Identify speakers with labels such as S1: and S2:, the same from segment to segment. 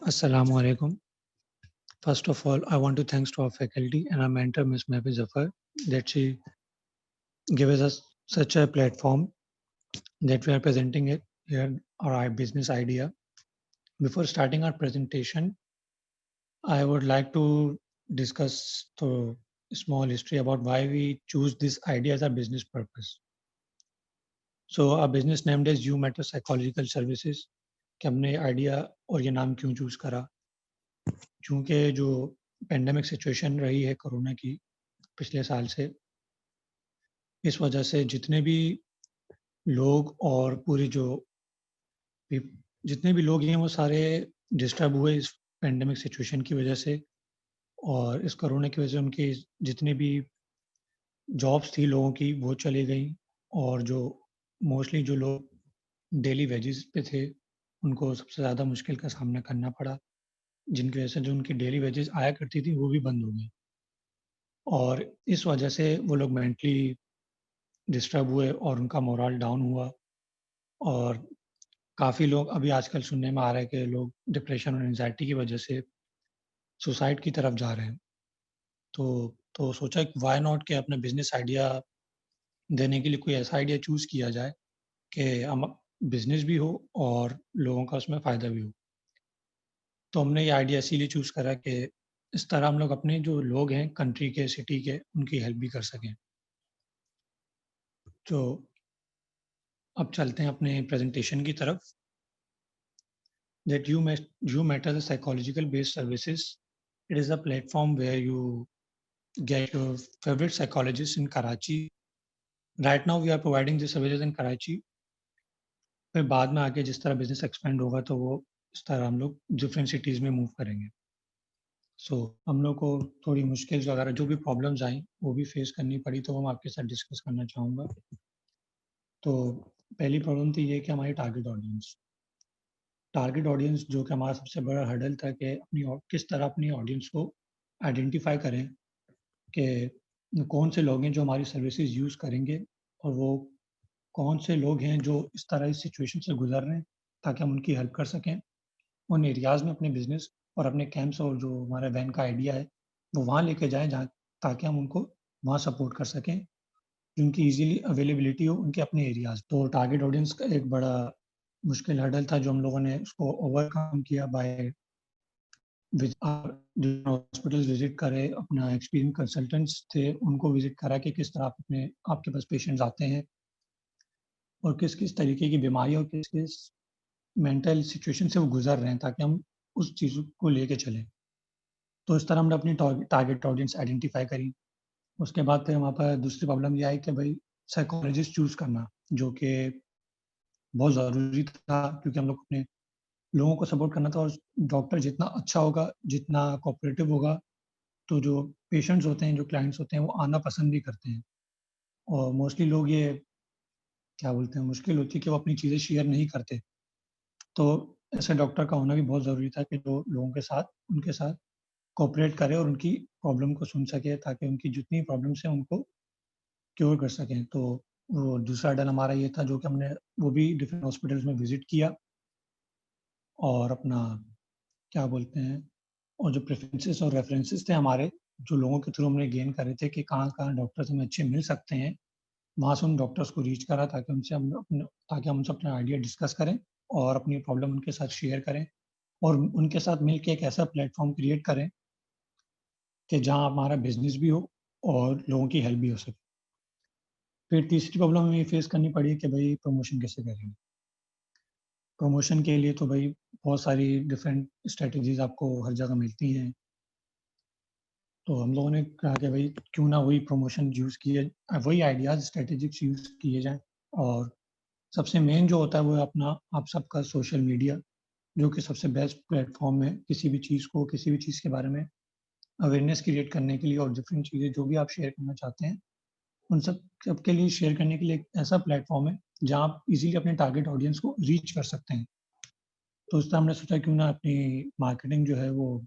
S1: Assalamu alaikum. First of all, I want to thanks to our faculty and our mentor, Ms. Mehboob Zafar, that she gives us such a platform that we are presenting it here, our business idea. Before starting our presentation, I would like to discuss the small history about why we choose this idea as our business purpose. So our business named as You Matter Psychological Services कि हमने idea और ये नाम क्यों choose करा, क्योंकि जो pandemic situation रही है कोरोना की पिछले साल से, इस वजह से जितने भी लोग और पूरी जो जितने भी लोग हैं वो सारे डिस्टर्ब हुए इस पेंडेमिक सिचुएशन की वजह से, और इस कोरोना की वजह से उनकी जितनी भी जॉब्स थी लोगों की वो चली गई, और जो मोस्टली जो लोग डेली वेजेस पे थे उनको सबसे ज़्यादा मुश्किल का सामना करना पड़ा, जिनकी वजह से जो उनकी डेली वेजेस आया करती थी वो भी बंद हो गई, और इस वजह से वो लोग मेंटली डिस्टर्ब हुए और उनका मोरल डाउन हुआ, और काफ़ी लोग अभी आजकल सुनने में आ रहा है कि लोग डिप्रेशन और एंग्जायटी की वजह से सुसाइड की तरफ जा रहे हैं। तो सोचा कि व्हाई नॉट कि अपना बिज़नेस आइडिया देने के लिए कोई ऐसा आइडिया चूज़ किया जाए कि हम बिज़नेस भी हो और लोगों का उसमें फ़ायदा भी हो। तो हमने ये आइडिया इसीलिए चूज़ करा कि इस तरह हम लोग अपने जो लोग हैं कंट्री के, सिटी के, उनकी हेल्प भी कर सकें। तो अब चलते हैं अपने प्रेज़ेंटेशन की तरफ। That you matter the psychological based services. It is a platform where you get your favorite psychologist in Karachi. Right now, we are providing the services in Karachi. फिर बाद में आगे जिस तरह बिजनेस एक्सपेंड होगा तो वो इस तरह हम लोग डिफरेंट सिटीज़ में मूव करेंगे। सो हम लोग को थोड़ी मुश्किल वगैरह जो भी प्रॉब्लम्स आई वो भी फेस करनी पड़ी, तो वो मैं आपके साथ डिस्कस करना चाहूँगा। तो पहली प्रॉब्लम थी ये कि हमारी टारगेट ऑडियंस जो कि हमारा सबसे बड़ा हर्डल था कि किस तरह अपनी ऑडियंस को आइडेंटिफाई करें कि कौन से लोग हैं जो हमारी सर्विसेज यूज़ करेंगे, और वो कौन से लोग हैं जो इस तरह इस सिचुएशन से गुजर रहे हैं, ताकि हम उनकी हेल्प कर सकें। उन एरियाज़ में अपने बिजनेस और अपने कैंप्स और जो हमारा वैन का आइडिया है वो वहाँ लेके जाएं, जहाँ ताकि हम उनको वहाँ सपोर्ट कर सकें, जिनकी इजीली अवेलेबिलिटी हो उनके अपने एरियाज़। तो टारगेट ऑडियंस का एक बड़ा मुश्किल हर्डल था जो हम लोगों ने उसको ओवरकम किया बाय हॉस्पिटल्स विजिट करे, अपना एक्सपीरियंस कंसल्टेंट्स थे उनको विजिट करा कि किस तरह आपके पास पेशेंट्स आते हैं और किस किस तरीके की बीमारी और किस किस मेंटल सिचुएशन से वो गुजर रहे हैं, ताकि हम उस चीज़ को लेके चलें। तो इस तरह हमने अपनी टारगेट ऑडियंस आइडेंटिफाई करी। उसके बाद फिर हमारे पास दूसरी प्रॉब्लम ये आई कि भाई साइकोलॉजिस्ट चूज़ करना, जो कि बहुत ज़रूरी था, क्योंकि हम लोग अपने लोगों को सपोर्ट करना था, और डॉक्टर जितना अच्छा होगा, जितना कोऑपरेटिव होगा, तो जो पेशेंट्स होते हैं, जो क्लाइंट्स होते हैं, वो आना पसंद भी करते हैं। और मोस्टली लोग ये क्या बोलते हैं, मुश्किल होती है कि वो अपनी चीज़ें शेयर नहीं करते। तो ऐसे डॉक्टर का होना भी बहुत ज़रूरी था कि जो लोगों के साथ उनके साथ कोऑपरेट करे और उनकी प्रॉब्लम को सुन सके, ताकि उनकी जितनी प्रॉब्लम्स हैं उनको क्योर कर सकें। तो वो दूसरा डन हमारा ये था, जो कि हमने वो भी डिफरेंट हॉस्पिटल्स में विज़िट किया, और अपना क्या बोलते हैं, और जो प्रेफ़रेंसेस और रेफ़रेंसेस थे हमारे, जो लोगों के थ्रू हमने गेन करे थे कि कहाँ-कहाँ डॉक्टर्स हमें अच्छे मिल सकते हैं, वहाँ से उन डॉक्टर्स को रीच करा, ताकि हम उनसे अपना आइडिया डिस्कस करें और अपनी प्रॉब्लम उनके साथ शेयर करें, और उनके साथ मिलके एक ऐसा प्लेटफ़ॉर्म क्रिएट करें कि जहाँ हमारा बिज़नेस भी हो और लोगों की हेल्प भी हो सके। फिर तीसरी प्रॉब्लम हमें ये फ़ेस करनी पड़ी कि भई प्रमोशन कैसे करेंगे? प्रमोशन के लिए तो भई बहुत सारी डिफरेंट स्ट्रैटेजीज़ आपको हर जगह मिलती हैं। तो हम लोगों ने कहा कि भई क्यों ना वही प्रमोशन यूज़ किए, वही आइडियाज़ स्ट्रैटेजिक्स यूज़ किए जाएँ, और सबसे मेन जो होता है वो है अपना आप सबका सोशल मीडिया, जो कि सबसे बेस्ट प्लेटफ़ॉर्म है किसी भी चीज़ को, किसी भी चीज़ के बारे में अवेयरनेस क्रिएट करने के लिए, और डिफरेंट चीज़ें जो भी आप शेयर करना चाहते हैं, उन सबके लिए शेयर करने के लिए एक ऐसा प्लेटफ़ॉर्म है, जहाँ आप इज़िली अपने टारगेट ऑडियंस को रीच कर सकते हैं। तो इस तरह हमने सोचा क्यों ना अपनी मार्केटिंग जो है वो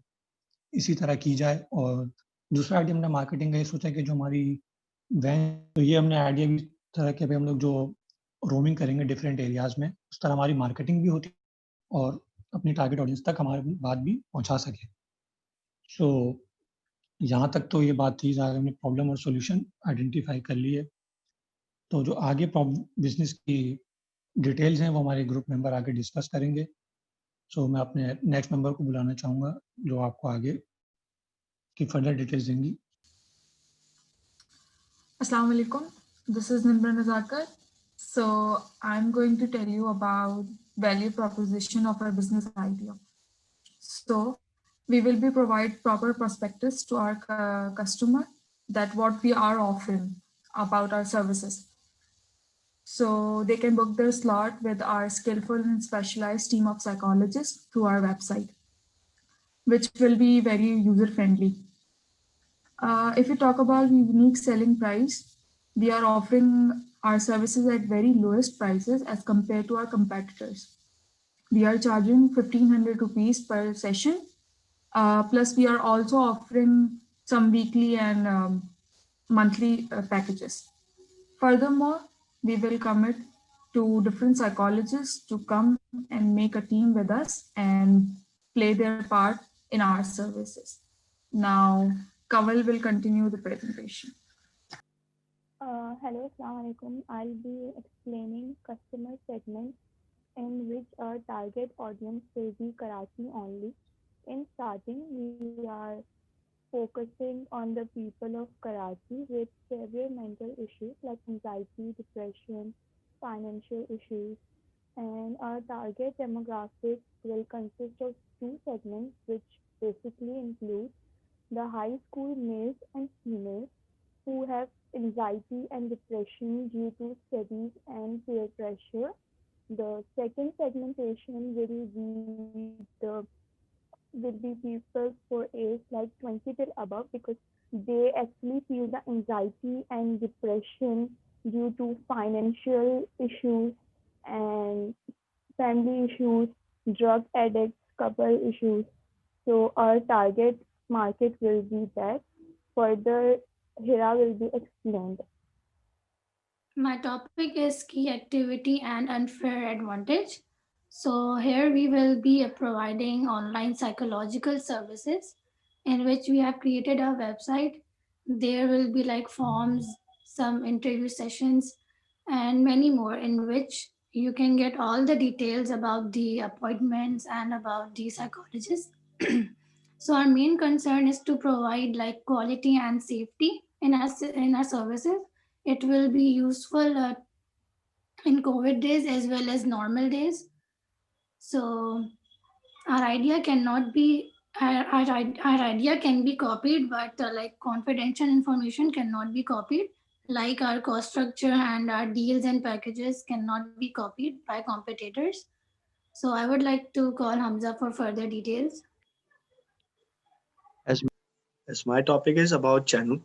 S1: इसी तरह की जाए, और दूसरा आइडिया हमने मार्केटिंग का ये सोचा कि जो हमारी वैन, तो ये हमने आइडिया भी इस तरह के भाई हम लोग जो रोमिंग करेंगे डिफरेंट एरियाज़ में, उस तरह हमारी मार्केटिंग भी होती, और अपनी टारगेट ऑडियंस तक हमारी बात भी पहुंचा सके। सो यहाँ तक तो ये बात थी जहाँ हमने प्रॉब्लम और सॉल्यूशन आइडेंटिफाई कर लिए। तो जो आगे बिजनेस की डिटेल्स हैं वो हमारे ग्रुप मेंबर आगे डिस्कस करेंगे। सो मैं अपने नेक्स्ट मेंबर को बुलाना चाहूँगा जो आपको आगे की फर्दर डिटेल्स देंगी।
S2: Assalamu alaikum. This is Nimra Nazarkar. So I'm going to tell you about value proposition of our business idea. So we will be provide proper prospectus to our customer that what we are offering about our services. So they can book their slot with our skillful and specialized team of psychologists through our website, which will be very user friendly. If you talk about unique selling price, we are offering our services at very lowest prices as compared to our competitors. We are charging 1500 rupees per session. Plus, we are also offering some weekly and monthly packages. Furthermore, we will commit to different psychologists to come and make a team with us and play their part in our services. Now, Kaval will continue the presentation.
S3: Hello, Assalamualaikum. I'll be explaining customer segments in which our target audience will be Karachi only. In starting, we are focusing on the people of Karachi with severe mental issues like anxiety, depression, financial issues, and our target demographic will consist of two segments, which basically include the high school males and females who have anxiety and depression due to studies and peer pressure. The second segmentation will be people for age like 20 till above because they actually feel the anxiety and depression due to financial issues and family issues, drug addicts, couple issues. So our target market will be that. Further, Hira will be explained.
S4: My topic is key activity and unfair advantage. So here we will be providing online psychological services in which we have created a website. There will be like forms, some interview sessions, and many more in which you can get all the details about the appointments and about the psychologist. So our main concern is to provide like quality and safety in our services. It will be useful in COVID days as well as normal days. So our idea cannot be our idea can be copied, but like confidential information cannot be copied. Like our cost structure and our deals and packages cannot be copied by competitors. So I would like to call Hamza for further details.
S5: As my topic is about channel,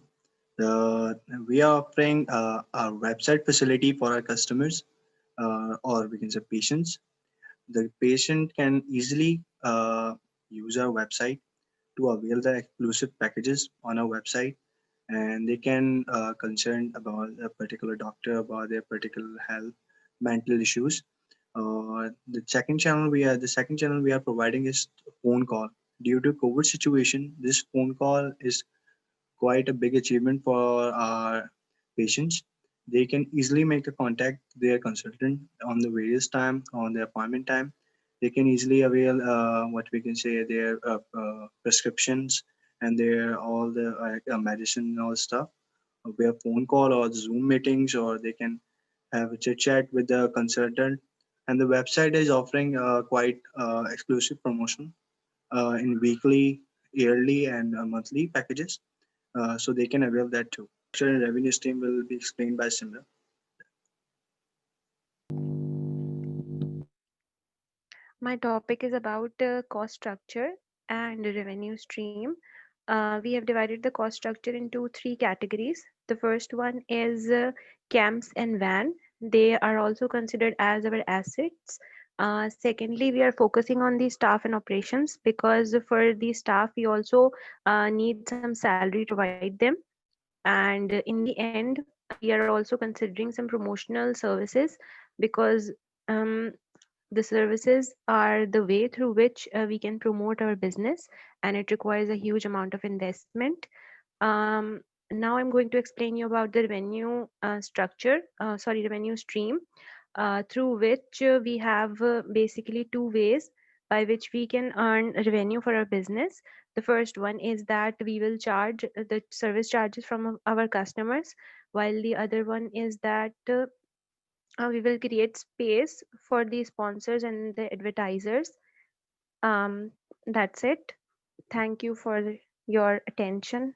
S5: we are offering a website facility for our customers, or we can say patients. The patient can easily use our website to avail the exclusive packages on our website, and they can concern about a particular doctor, about their particular health, mental issues. The second channel we are providing is phone call. Due to COVID situation, this phone call is quite a big achievement for our patients. They can easily make a contact their consultant on the various time on the appointment time. They can easily avail what we can say their prescriptions and their all the medicine and all stuff via phone call or Zoom meetings, or they can have a chit chat with the consultant. And the website is offering quite exclusive promotion in weekly, yearly, and monthly packages, so they can avail that too. Structure and revenue stream will be explained by Simra.
S6: My topic is about cost structure and revenue stream. We have divided the cost structure into three categories. The first one is camps and van. They are also considered as our assets. Secondly, we are focusing on the staff and operations because for the staff, we also need some salary to provide them. And in the end, we are also considering some promotional services because The services are the way through which we can promote our business, and it requires a huge amount of investment. Now I'm going to explain you about the revenue revenue stream, through which we have basically two ways by which we can earn revenue for our business. The first one is that we will charge the service charges from our customers, while the other one is that we will create space for the sponsors and the advertisers. That's it. Thank you for your attention.